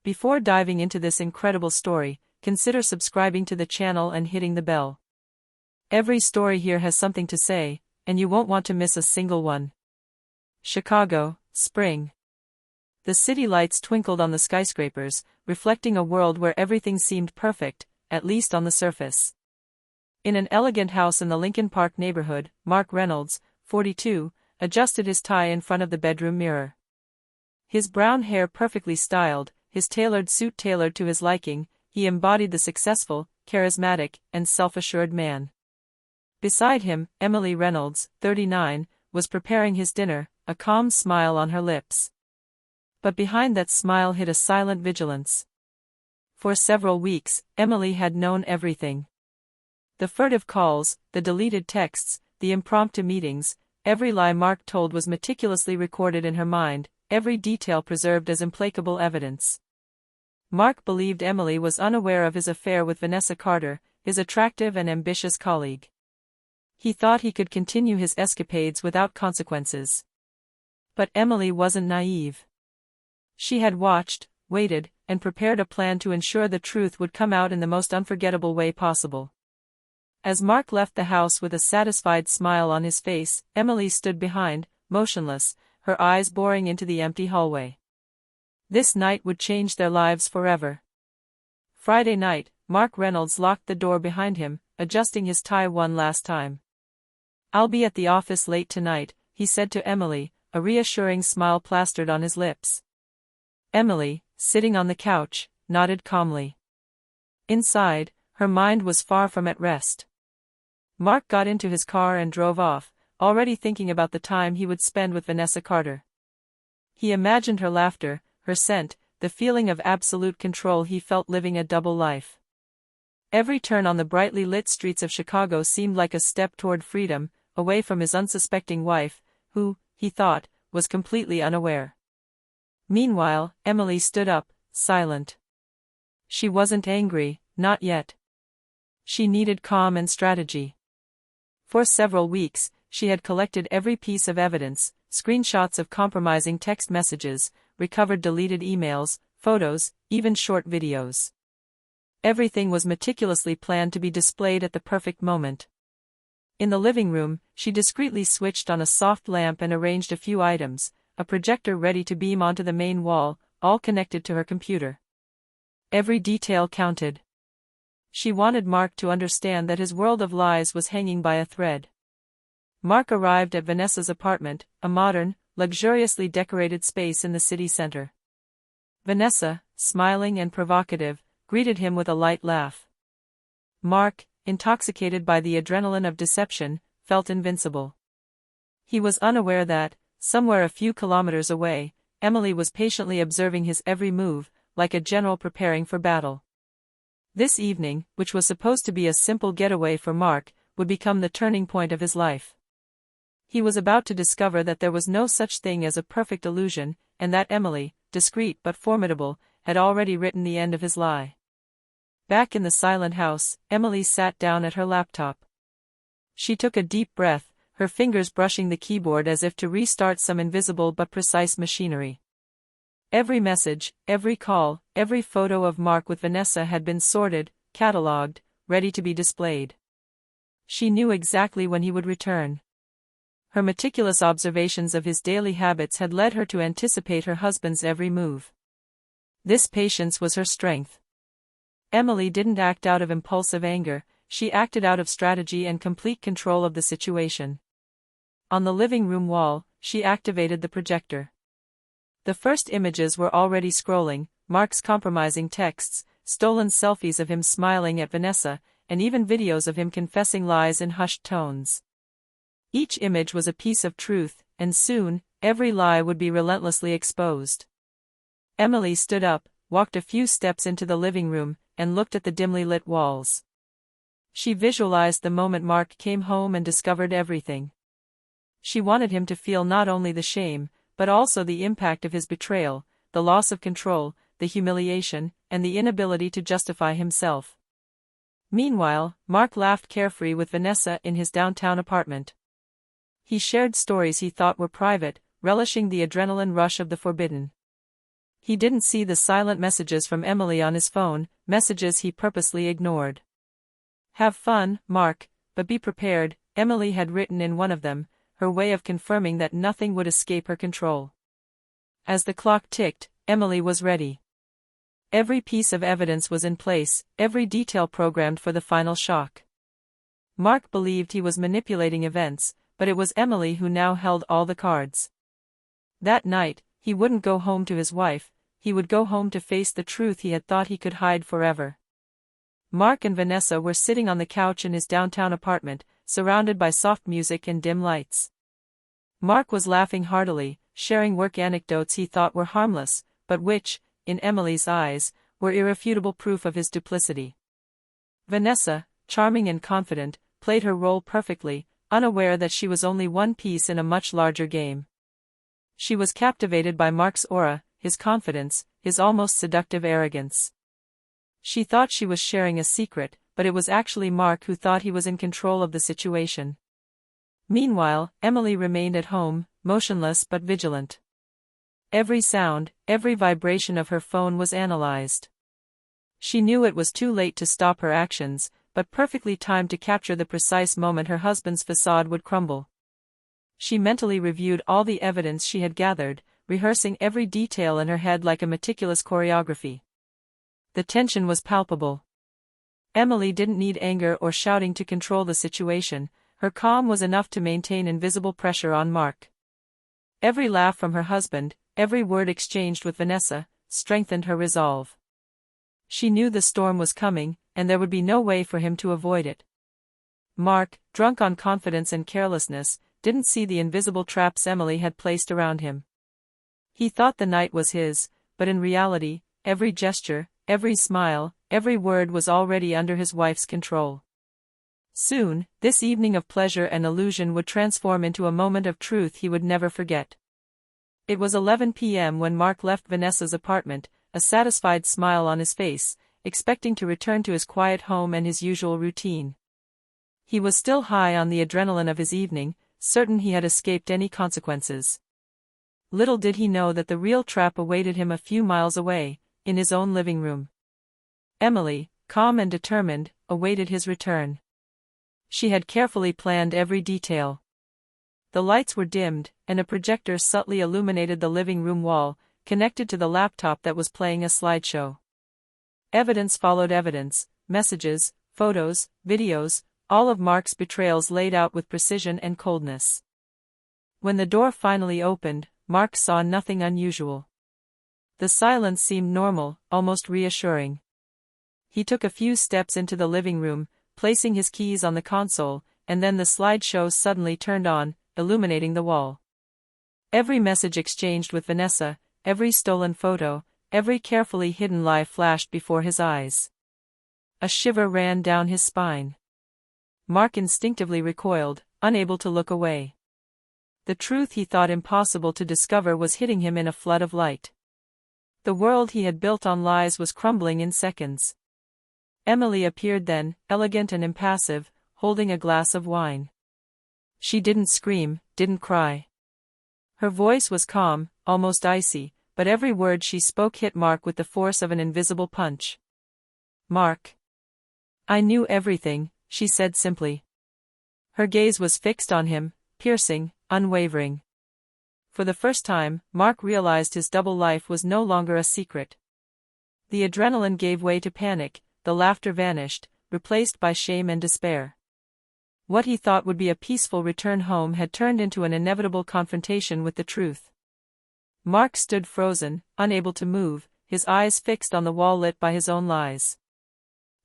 Before diving into this incredible story, consider subscribing to the channel and hitting the bell. Every story here has something to say, and you won't want to miss a single one. Chicago, spring. The city lights twinkled on the skyscrapers, reflecting a world where everything seemed perfect, at least on the surface. In an elegant house in the Lincoln Park neighborhood, Mark Reynolds, 42, adjusted his tie in front of the bedroom mirror. His brown hair perfectly styled, his tailored suit tailored to his liking, he embodied the successful, charismatic, and self-assured man. Beside him, Emily Reynolds, 39, was preparing his dinner, a calm smile on her lips. But behind that smile hid a silent vigilance. For several weeks, Emily had known everything. The furtive calls, the deleted texts, the impromptu meetings, every lie Mark told was meticulously recorded in her mind, every detail preserved as implacable evidence. Mark believed Emily was unaware of his affair with Vanessa Carter, his attractive and ambitious colleague. He thought he could continue his escapades without consequences. But Emily wasn't naive. She had watched, waited, and prepared a plan to ensure the truth would come out in the most unforgettable way possible. As Mark left the house with a satisfied smile on his face, Emily stood behind, motionless, her eyes boring into the empty hallway. This night would change their lives forever. Friday night, Mark Reynolds locked the door behind him, adjusting his tie one last time. "I'll be at the office late tonight," he said to Emily, a reassuring smile plastered on his lips. Emily, sitting on the couch, nodded calmly. Inside, her mind was far from at rest. Mark got into his car and drove off, already thinking about the time he would spend with Vanessa Carter. He imagined her laughter, her scent, the feeling of absolute control he felt living a double life. Every turn on the brightly lit streets of Chicago seemed like a step toward freedom, away from his unsuspecting wife, who, he thought, was completely unaware. Meanwhile, Emily stood up, silent. She wasn't angry, not yet. She needed calm and strategy. For several weeks, she had collected every piece of evidence, screenshots of compromising text messages, recovered deleted emails, photos, even short videos. Everything was meticulously planned to be displayed at the perfect moment. In the living room, she discreetly switched on a soft lamp and arranged a few items, a projector ready to beam onto the main wall, all connected to her computer. Every detail counted. She wanted Mark to understand that his world of lies was hanging by a thread. Mark arrived at Vanessa's apartment, a modern, luxuriously decorated space in the city center. Vanessa, smiling and provocative, greeted him with a light laugh. Mark, intoxicated by the adrenaline of deception, felt invincible. He was unaware that, somewhere a few kilometers away, Emily was patiently observing his every move, like a general preparing for battle. This evening, which was supposed to be a simple getaway for Mark, would become the turning point of his life. He was about to discover that there was no such thing as a perfect illusion, and that Emily, discreet but formidable, had already written the end of his lie. Back in the silent house, Emily sat down at her laptop. She took a deep breath, her fingers brushing the keyboard as if to restart some invisible but precise machinery. Every message, every call, every photo of Mark with Vanessa had been sorted, catalogued, ready to be displayed. She knew exactly when he would return. Her meticulous observations of his daily habits had led her to anticipate her husband's every move. This patience was her strength. Emily didn't act out of impulsive anger, she acted out of strategy and complete control of the situation. On the living room wall, she activated the projector. The first images were already scrolling, Mark's compromising texts, stolen selfies of him smiling at Vanessa, and even videos of him confessing lies in hushed tones. Each image was a piece of truth, and soon, every lie would be relentlessly exposed. Emily stood up, walked a few steps into the living room, and looked at the dimly lit walls. She visualized the moment Mark came home and discovered everything. She wanted him to feel not only the shame, but also the impact of his betrayal, the loss of control, the humiliation, and the inability to justify himself. Meanwhile, Mark laughed carefree with Vanessa in his downtown apartment. He shared stories he thought were private, relishing the adrenaline rush of the forbidden. He didn't see the silent messages from Emily on his phone, messages he purposely ignored. "Have fun, Mark, but be prepared," Emily had written in one of them, her way of confirming that nothing would escape her control. As the clock ticked, Emily was ready. Every piece of evidence was in place, every detail programmed for the final shock. Mark believed he was manipulating events, but it was Emily who now held all the cards. That night, he wouldn't go home to his wife, he would go home to face the truth he had thought he could hide forever. Mark and Vanessa were sitting on the couch in his downtown apartment, surrounded by soft music and dim lights. Mark was laughing heartily, sharing work anecdotes he thought were harmless, but which, in Emily's eyes, were irrefutable proof of his duplicity. Vanessa, charming and confident, played her role perfectly, unaware that she was only one piece in a much larger game. She was captivated by Mark's aura, his confidence, his almost seductive arrogance. She thought she was sharing a secret, but it was actually Mark who thought he was in control of the situation. Meanwhile, Emily remained at home, motionless but vigilant. Every sound, every vibration of her phone was analyzed. She knew it was too late to stop her actions, but perfectly timed to capture the precise moment her husband's facade would crumble. She mentally reviewed all the evidence she had gathered, rehearsing every detail in her head like a meticulous choreography. The tension was palpable. Emily didn't need anger or shouting to control the situation, her calm was enough to maintain invisible pressure on Mark. Every laugh from her husband, every word exchanged with Vanessa, strengthened her resolve. She knew the storm was coming, and there would be no way for him to avoid it. Mark, drunk on confidence and carelessness, didn't see the invisible traps Emily had placed around him. He thought the night was his, but in reality, every gesture, every smile, every word was already under his wife's control. Soon, this evening of pleasure and illusion would transform into a moment of truth he would never forget. It was 11 p.m. when Mark left Vanessa's apartment, a satisfied smile on his face, expecting to return to his quiet home and his usual routine. He was still high on the adrenaline of his evening, certain he had escaped any consequences. Little did he know that the real trap awaited him a few miles away, in his own living room. Emily, calm and determined, awaited his return. She had carefully planned every detail. The lights were dimmed, and a projector subtly illuminated the living room wall, connected to the laptop that was playing a slideshow. Evidence followed evidence, messages, photos, videos, all of Mark's betrayals laid out with precision and coldness. When the door finally opened, Mark saw nothing unusual. The silence seemed normal, almost reassuring. He took a few steps into the living room, placing his keys on the console, and then the slideshow suddenly turned on, illuminating the wall. Every message exchanged with Vanessa, every stolen photo, every carefully hidden lie flashed before his eyes. A shiver ran down his spine. Mark instinctively recoiled, unable to look away. The truth he thought impossible to discover was hitting him in a flood of light. The world he had built on lies was crumbling in seconds. Emily appeared then, elegant and impassive, holding a glass of wine. She didn't scream, didn't cry. Her voice was calm, almost icy, but every word she spoke hit Mark with the force of an invisible punch. "Mark. I knew everything," she said simply. Her gaze was fixed on him, piercing, unwavering. For the first time, Mark realized his double life was no longer a secret. The adrenaline gave way to panic, the laughter vanished, replaced by shame and despair. What he thought would be a peaceful return home had turned into an inevitable confrontation with the truth. Mark stood frozen, unable to move, his eyes fixed on the wall lit by his own lies.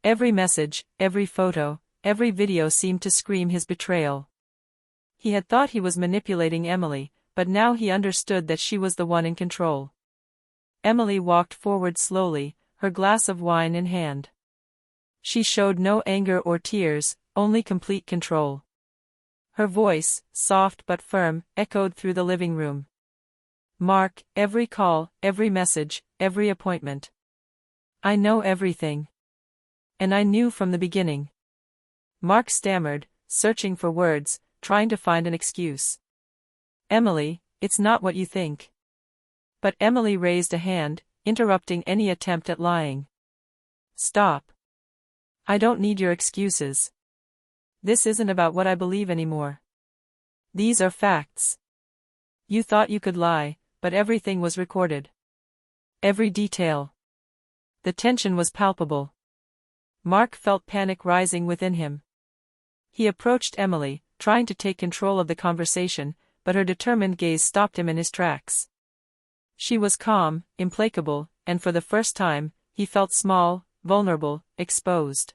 Every message, every photo, every video seemed to scream his betrayal. He had thought he was manipulating Emily, but now he understood that she was the one in control. Emily walked forward slowly, her glass of wine in hand. She showed no anger or tears, only complete control. Her voice, soft but firm, echoed through the living room. "Mark, every call, every message, every appointment. I know everything. And I knew from the beginning." Mark stammered, searching for words, trying to find an excuse. "Emily, it's not what you think." But Emily raised a hand, interrupting any attempt at lying. "Stop. I don't need your excuses. This isn't about what I believe anymore. These are facts. You thought you could lie, but everything was recorded. Every detail." The tension was palpable. Mark felt panic rising within him. He approached Emily, trying to take control of the conversation, but her determined gaze stopped him in his tracks. She was calm, implacable, and for the first time, he felt small, vulnerable, exposed.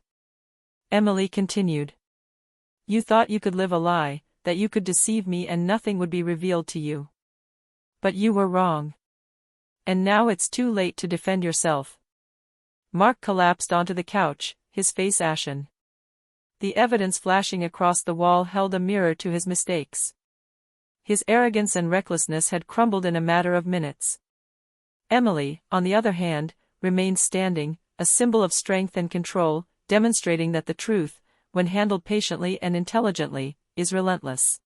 Emily continued. "You thought you could live a lie, that you could deceive me and nothing would be revealed to you. But you were wrong. And now it's too late to defend yourself." Mark collapsed onto the couch, his face ashen. The evidence flashing across the wall held a mirror to his mistakes. His arrogance and recklessness had crumbled in a matter of minutes. Emily, on the other hand, remained standing, a symbol of strength and control, demonstrating that the truth, when handled patiently and intelligently, is relentless.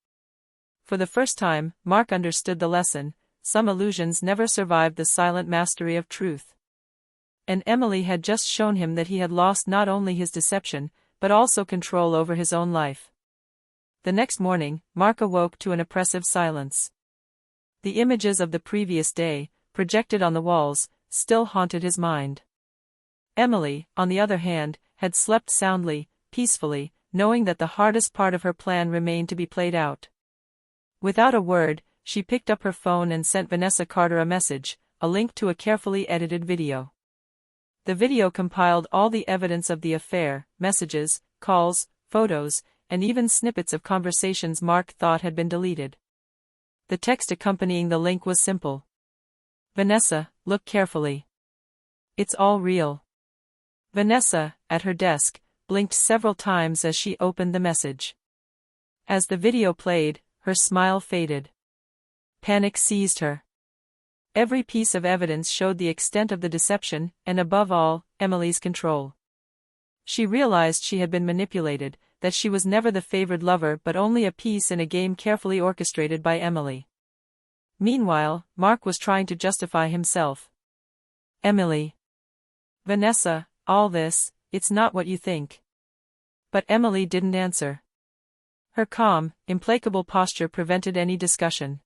For the first time, Mark understood the lesson: some illusions never survived the silent mastery of truth. And Emily had just shown him that he had lost not only his deception, but also control over his own life. The next morning, Mark awoke to an oppressive silence. The images of the previous day, projected on the walls, still haunted his mind. Emily, on the other hand, had slept soundly, peacefully, knowing that the hardest part of her plan remained to be played out. Without a word, she picked up her phone and sent Vanessa Carter a message, a link to a carefully edited video. The video compiled all the evidence of the affair: messages, calls, photos, and even snippets of conversations Mark thought had been deleted. The text accompanying the link was simple. "Vanessa, look carefully. It's all real." Vanessa, at her desk, blinked several times as she opened the message. As the video played, her smile faded. Panic seized her. Every piece of evidence showed the extent of the deception, and above all, Emily's control. She realized she had been manipulated, that she was never the favored lover but only a piece in a game carefully orchestrated by Emily. Meanwhile, Mark was trying to justify himself. "Emily. Vanessa, all this, it's not what you think." But Emily didn't answer. Her calm, implacable posture prevented any discussion.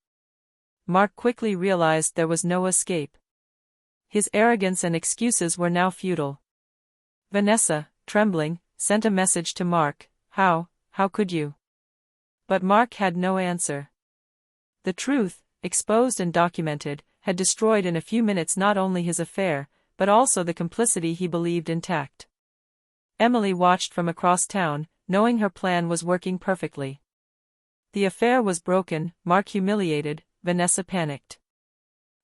Mark quickly realized there was no escape. His arrogance and excuses were now futile. Vanessa, trembling, sent a message to Mark. How could you?" But Mark had no answer. The truth, exposed and documented, had destroyed in a few minutes not only his affair, but also the complicity he believed intact. Emily watched from across town, knowing her plan was working perfectly. The affair was broken, Mark humiliated, Vanessa panicked.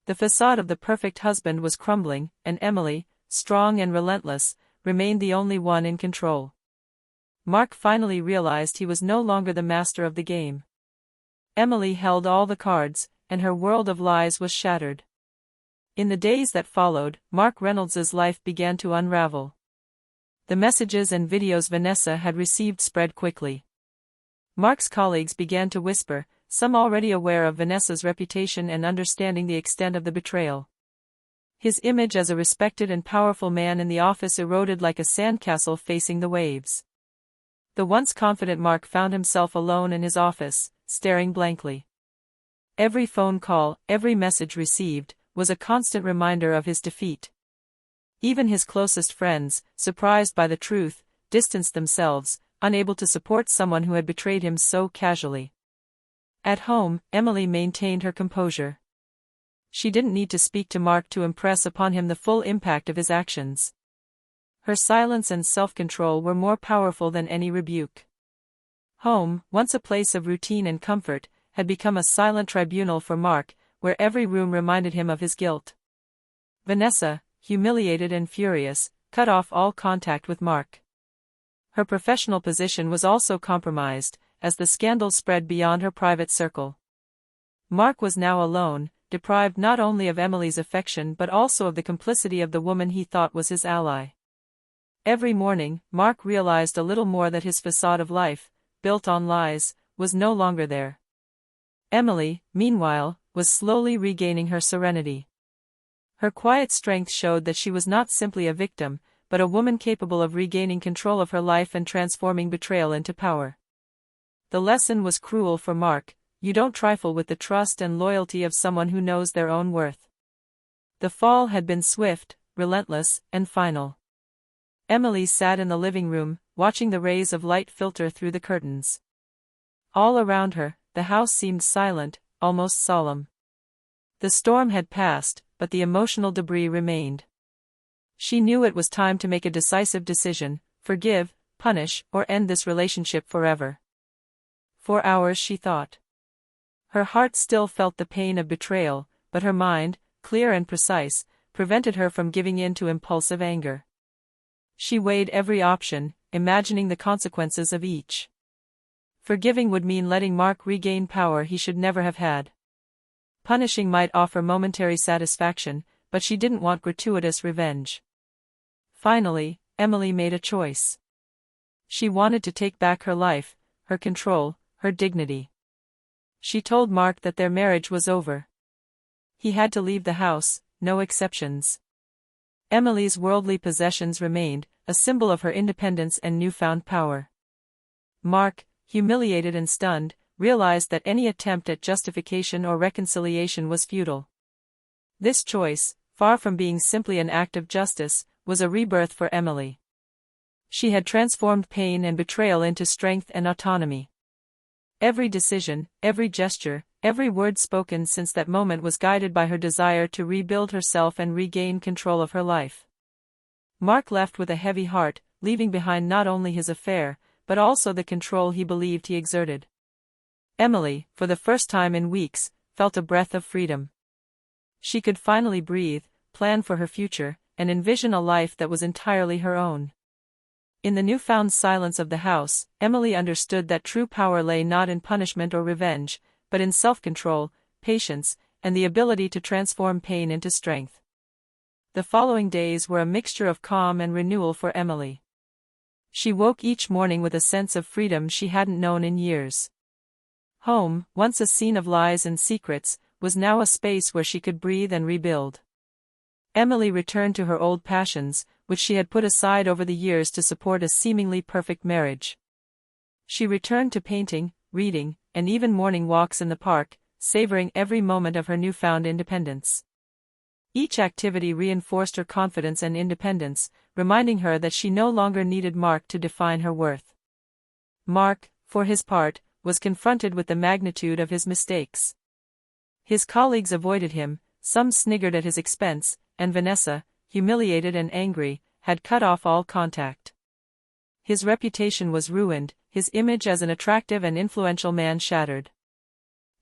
The facade of the perfect husband was crumbling, and Emily, strong and relentless, remained the only one in control. Mark finally realized he was no longer the master of the game. Emily held all the cards, and her world of lies was shattered. In the days that followed, Mark Reynolds's life began to unravel. The messages and videos Vanessa had received spread quickly. Mark's colleagues began to whisper, some already aware of Vanessa's reputation and understanding the extent of the betrayal. His image as a respected and powerful man in the office eroded like a sandcastle facing the waves. The once confident Mark found himself alone in his office, staring blankly. Every phone call, every message received, was a constant reminder of his defeat. Even his closest friends, surprised by the truth, distanced themselves, unable to support someone who had betrayed him so casually. At home, Emily maintained her composure. She didn't need to speak to Mark to impress upon him the full impact of his actions. Her silence and self-control were more powerful than any rebuke. Home, once a place of routine and comfort, had become a silent tribunal for Mark, where every room reminded him of his guilt. Vanessa, humiliated and furious, cut off all contact with Mark. Her professional position was also compromised, as the scandal spread beyond her private circle. Mark was now alone, deprived not only of Emily's affection but also of the complicity of the woman he thought was his ally. Every morning, Mark realized a little more that his facade of life, built on lies, was no longer there. Emily, meanwhile, was slowly regaining her serenity. Her quiet strength showed that she was not simply a victim, but a woman capable of regaining control of her life and transforming betrayal into power. The lesson was cruel for Mark: you don't trifle with the trust and loyalty of someone who knows their own worth. The fall had been swift, relentless, and final. Emily sat in the living room, watching the rays of light filter through the curtains. All around her, the house seemed silent, almost solemn. The storm had passed, but the emotional debris remained. She knew it was time to make a decisive decision: forgive, punish, or end this relationship forever. For hours she thought. Her heart still felt the pain of betrayal, but her mind, clear and precise, prevented her from giving in to impulsive anger. She weighed every option, imagining the consequences of each. Forgiving would mean letting Mark regain power he should never have had. Punishing might offer momentary satisfaction, but she didn't want gratuitous revenge. Finally, Emily made a choice. She wanted to take back her life, her control, her dignity. She told Mark that their marriage was over. He had to leave the house, no exceptions. Emily's worldly possessions remained, a symbol of her independence and newfound power. Mark, humiliated and stunned, realized that any attempt at justification or reconciliation was futile. This choice, far from being simply an act of justice, was a rebirth for Emily. She had transformed pain and betrayal into strength and autonomy. Every decision, every gesture, every word spoken since that moment was guided by her desire to rebuild herself and regain control of her life. Mark left with a heavy heart, leaving behind not only his affair, but also the control he believed he exerted. Emily, for the first time in weeks, felt a breath of freedom. She could finally breathe, plan for her future, and envision a life that was entirely her own. In the newfound silence of the house, Emily understood that true power lay not in punishment or revenge, but in self-control, patience, and the ability to transform pain into strength. The following days were a mixture of calm and renewal for Emily. She woke each morning with a sense of freedom she hadn't known in years. Home, once a scene of lies and secrets, was now a space where she could breathe and rebuild. Emily returned to her old passions, which she had put aside over the years to support a seemingly perfect marriage. She returned to painting, reading, and even morning walks in the park, savoring every moment of her newfound independence. Each activity reinforced her confidence and independence, reminding her that she no longer needed Mark to define her worth. Mark, for his part, was confronted with the magnitude of his mistakes. His colleagues avoided him, some sniggered at his expense, and Vanessa, humiliated and angry, had cut off all contact. His reputation was ruined, his image as an attractive and influential man shattered.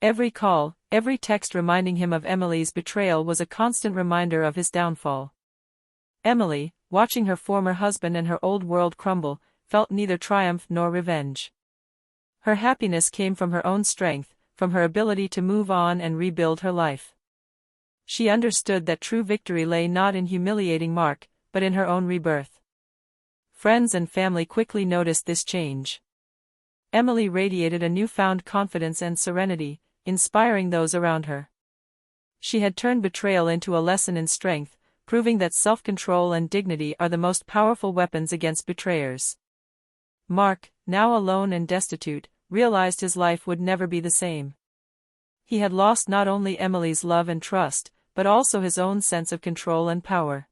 Every call, every text reminding him of Emily's betrayal was a constant reminder of his downfall. Emily, watching her former husband and her old world crumble, felt neither triumph nor revenge. Her happiness came from her own strength, from her ability to move on and rebuild her life. She understood that true victory lay not in humiliating Mark, but in her own rebirth. Friends and family quickly noticed this change. Emily radiated a newfound confidence and serenity, inspiring those around her. She had turned betrayal into a lesson in strength, proving that self-control and dignity are the most powerful weapons against betrayers. Mark, now alone and destitute, realized his life would never be the same. He had lost not only Emily's love and trust, but also his own sense of control and power.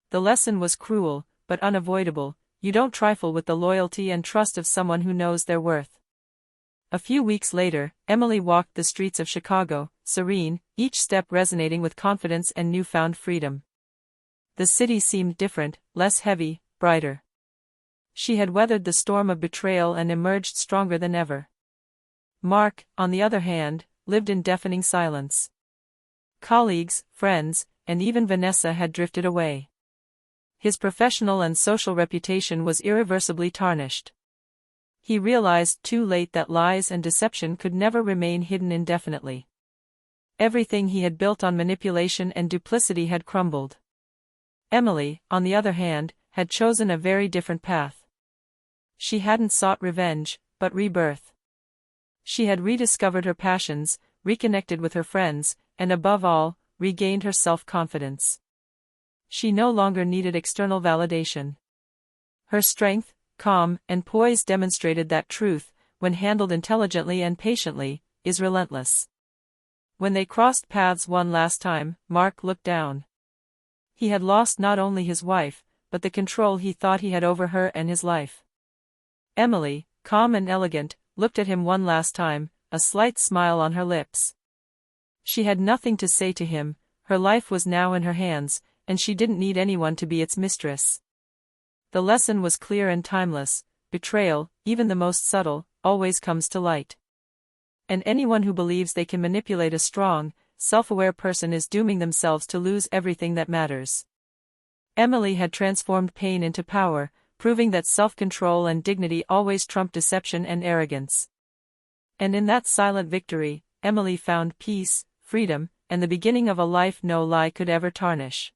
The lesson was cruel, but unavoidable: you don't trifle with the loyalty and trust of someone who knows their worth. A few weeks later, Emily walked the streets of Chicago, serene, each step resonating with confidence and newfound freedom. The city seemed different, less heavy, brighter. She had weathered the storm of betrayal and emerged stronger than ever. Mark, on the other hand, lived in deafening silence. Colleagues, friends, and even Vanessa had drifted away. His professional and social reputation was irreversibly tarnished. He realized too late that lies and deception could never remain hidden indefinitely. Everything he had built on manipulation and duplicity had crumbled. Emily, on the other hand, had chosen a very different path. She hadn't sought revenge, but rebirth. She had rediscovered her passions, reconnected with her friends, and above all, regained her self-confidence. She no longer needed external validation. Her strength, calm, and poise demonstrated that truth, when handled intelligently and patiently, is relentless. When they crossed paths one last time, Mark looked down. He had lost not only his wife, but the control he thought he had over her and his life. Emily, calm and elegant, looked at him one last time, a slight smile on her lips. She had nothing to say to him, her life was now in her hands, and she didn't need anyone to be its mistress. The lesson was clear and timeless: betrayal, even the most subtle, always comes to light. And anyone who believes they can manipulate a strong, self-aware person is dooming themselves to lose everything that matters. Emily had transformed pain into power, proving that self-control and dignity always trump deception and arrogance. And in that silent victory, Emily found peace, freedom, and the beginning of a life no lie could ever tarnish.